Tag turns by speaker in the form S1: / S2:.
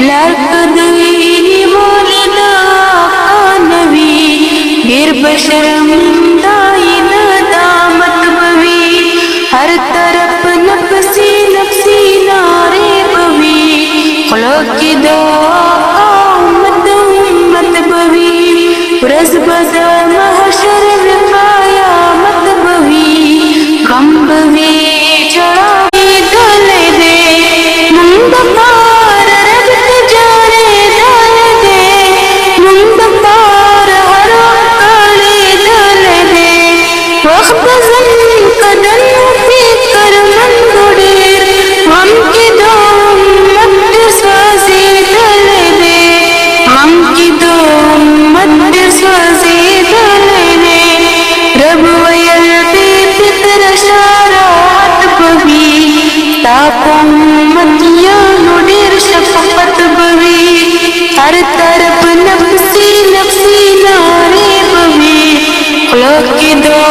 S1: लड़कदवी बोलदा कानवी गिर बशर्मदाई दामत बवी हर तरफ नफसी नफसी नारे बवी खलोकी दो उम्मत उम्मत बवी रस बजा महशर विकाया मत बवी गम बवी चढ़ाई दले दे मुंदकार रगत जाने दले दे मुंदकार हर काले दले दे वक्त जन कदन पे कर मन गुडेर हम की दो उम्मत स्वाजी दले दे हम की दो उम्मत स्वाजी दले दे रब वयल पे फितर शारात बवी तापम मतिया नुडेर शफकत बवी हर तरफ नफसी नफसी नारे बवी खलोक की दुआ